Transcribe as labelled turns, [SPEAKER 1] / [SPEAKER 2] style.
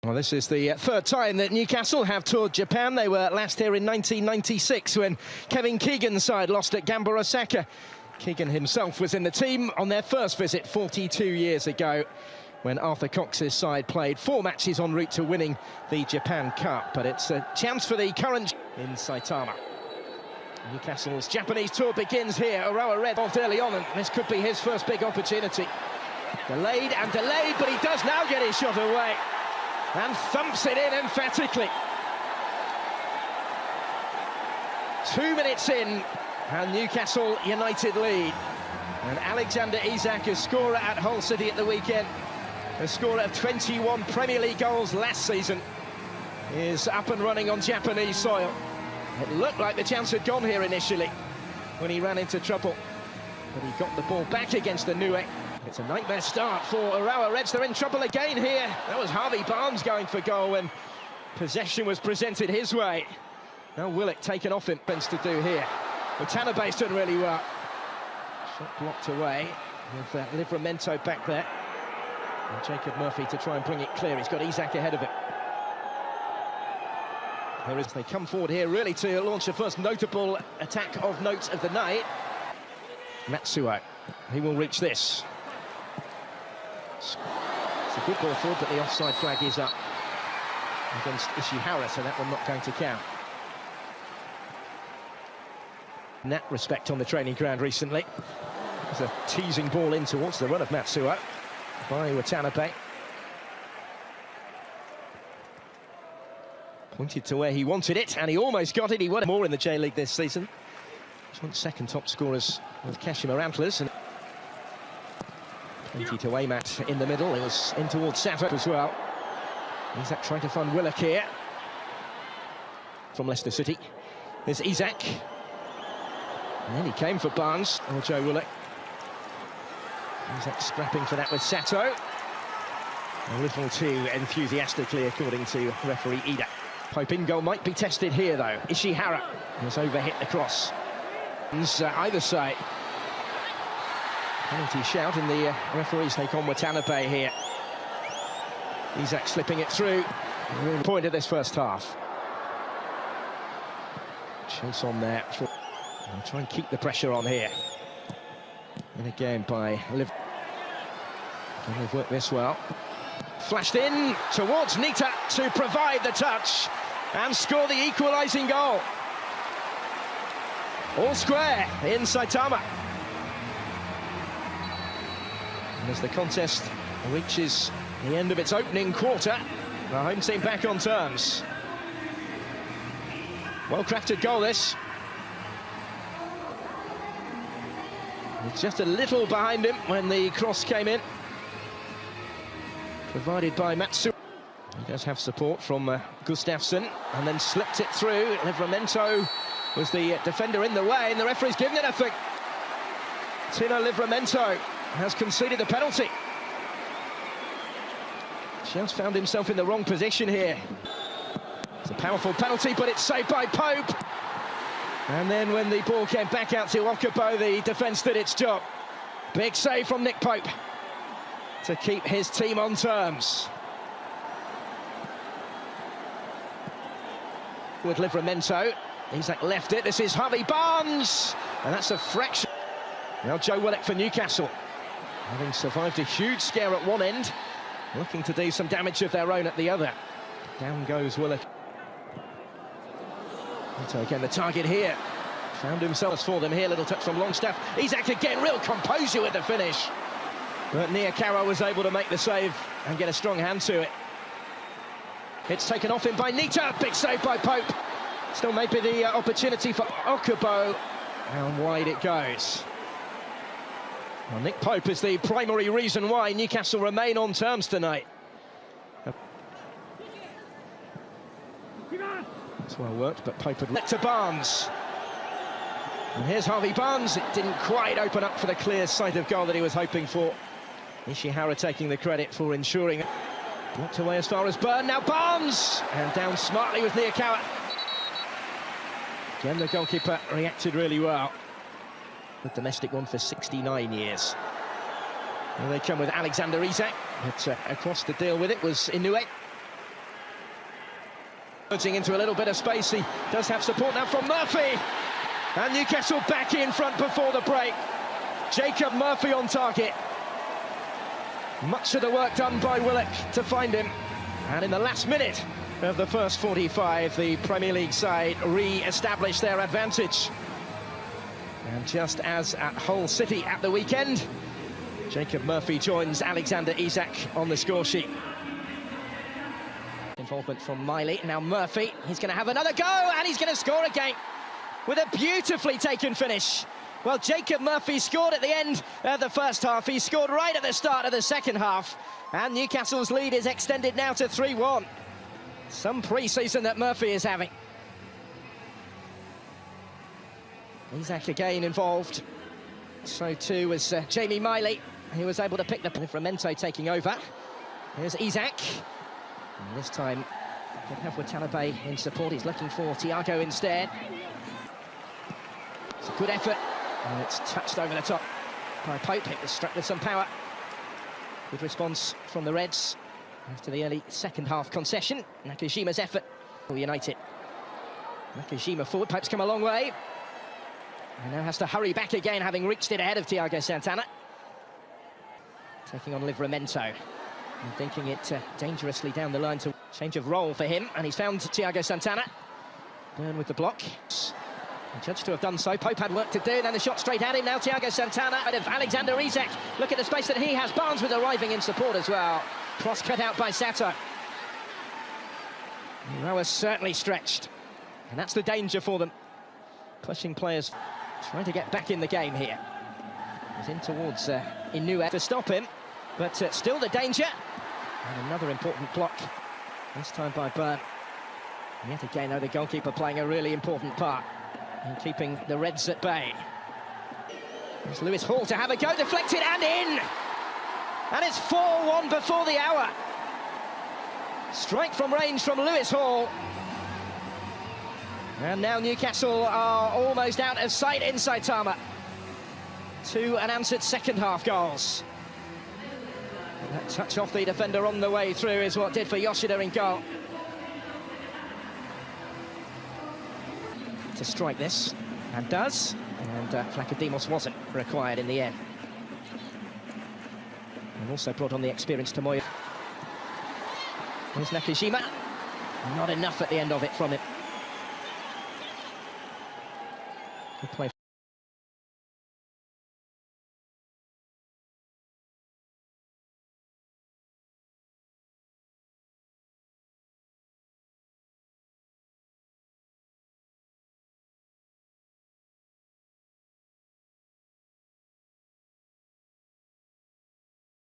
[SPEAKER 1] Well, this is the third time that Newcastle have toured Japan. They were last here in 1996 when Kevin Keegan's side lost at Gamba Osaka. Keegan himself was in the team on their first visit 42 years ago when Arthur Cox's side played 4 matches en route to winning the Japan Cup. But it's a chance for the current in Saitama. Newcastle's Japanese tour begins here. Urawa Red involved early on, and this could be his first big opportunity. Delayed and delayed, but he does now get his shot away and thumps it in emphatically. 2 minutes in, and Newcastle United lead. And Alexander Isak, a scorer at Hull City at the weekend, a scorer of 21 Premier League goals last season, is up and running on Japanese soil. It looked like the chance had gone here initially when he ran into trouble, but he got the ball back against the Nue. It's a nightmare start for Urawa Reds. They're in trouble again here. That was Harvey Barnes going for goal when possession was presented his way. Now Willock taken off him. Things to do here. Watanabe's done really well. Shot blocked away with Livramento back there. And Jacob Murphy to try and bring it clear. He's got Isak ahead of him. They come forward here really to launch the first notable attack of note of the night. Matsuo, he will reach this. It's a good ball forward, but the offside flag is up against Ishihara, so that one not going to count. In that respect on the training ground recently, there's a teasing ball in towards the run of Matsuo by Watanabe. Pointed to where he wanted it, and he almost got it. He won more in the J-League this season. He's one second top scorers with Kashima Antlers. And 20 to aim at in the middle. It was in towards Sato as well. Isak trying to find Willock here. From Leicester City. There's Isak. And then he came for Barnes, or Joe Willock. Isak scrapping for that with Sato. A little too enthusiastically, according to referee Ida. Pope in goal might be tested here, though. Ishihara has overhit the cross. Either side. Penalty shout, and the referees take on Watanabe here. Isak slipping it through. Real point of this first half. Chase on there. And try and keep the pressure on here. And again by Liv. And they've worked this well. Flashed in towards Nita to provide the touch and score the equalising goal. All square in Saitama. And as the contest reaches the end of its opening quarter, the home team back on terms. Well-crafted goal, this. It's just a little behind him when the cross came in. Provided by Matsu. He does have support from Gustafsson, and then slipped it through. Livramento was the defender in the way, and the referee's given it, I think. Tino Livramento has conceded the penalty. Just found himself in the wrong position here. It's a powerful penalty, but it's saved by Pope. And then when the ball came back out to Okubo, the defence did its job. Big save from Nick Pope to keep his team on terms. With Livramento, Isak left it. This is Harvey Barnes, and that's a fraction. Now Joe Willock for Newcastle, having survived a huge scare at one end, looking to do some damage of their own at the other. Down goes Willock. So again, the target here. Found himself for them here. Little touch from Longstaff. Isak again, real composure with the finish. But Niyakawa was able to make the save and get a strong hand to it. It's taken off him by Nita. Big save by Pope. Still maybe the opportunity for Okubo. And wide it goes. Well, Nick Pope is the primary reason why Newcastle remain on terms tonight. It's well worked, but Pope had left to Barnes. And here's Harvey Barnes. It didn't quite open up for the clear sight of goal that he was hoping for. Ishihara taking the credit for ensuring it. Blocked away as far as Byrne. Now Barnes! And down smartly with Niyakawa. Again, the goalkeeper reacted really well. The domestic one for 69 years. And they come with Alexander Isak. But across to deal with it was Inoue. Merging into a little bit of space, he does have support now from Murphy. And Newcastle back in front before the break. Jacob Murphy on target. Much of the work done by Willock to find him. And in the last minute of the first 45, the Premier League side re-established their advantage. And just as at Hull City at the weekend, Jacob Murphy joins Alexander Isak on the score sheet. Involvement from Miley. Now Murphy, he's going to have another go, and he's going to score again with a beautifully taken finish. Well, Jacob Murphy scored at the end of the first half. He scored right at the start of the second half. And Newcastle's lead is extended now to 3-1. Some pre-season that Murphy is having. Isak again involved. So too was Jamie Miley. He was able to pick the Livramento taking over. Here's Isak. And this time, could have Watanabe in support. He's looking for Thiago instead. It's a good effort. And it's touched over the top by Pope. It was struck with some power. Good response from the Reds after the early second half concession. Nakajima's effort for United. Nakajima forward. Pope's come a long way. And now has to hurry back again, having reached it ahead of Thiago Santana. Taking on Livramento. And thinking it dangerously down the line to change of role for him. And he's found Thiago Santana. Burn with the block. Judged to have done so. Pope had work to do, and then the shot straight at him. Now Thiago Santana out of Alexander Isak. Look at the space that he has. Barnes with arriving in support as well. Cross cut out by Sato. Urawa certainly stretched, and that's the danger for them. Pushing players, trying to get back in the game here. He's in towards Inu to stop him, but still the danger. And another important block, this time by Burn. And yet again, though, the goalkeeper playing a really important part in keeping the Reds at bay. There's Lewis Hall to have a go, deflected and in! And it's 4-1 before the hour. Strike from range from Lewis Hall. And now Newcastle are almost out of sight inside Tama. 2 unanswered second half goals. And that touch off the defender on the way through is what did for Yoshida in goal. To strike this, and does, and Flakadimos wasn't required in the end. And also brought on the experience to Moya. Here's Nakajima, not enough at the end of it from him. Good play.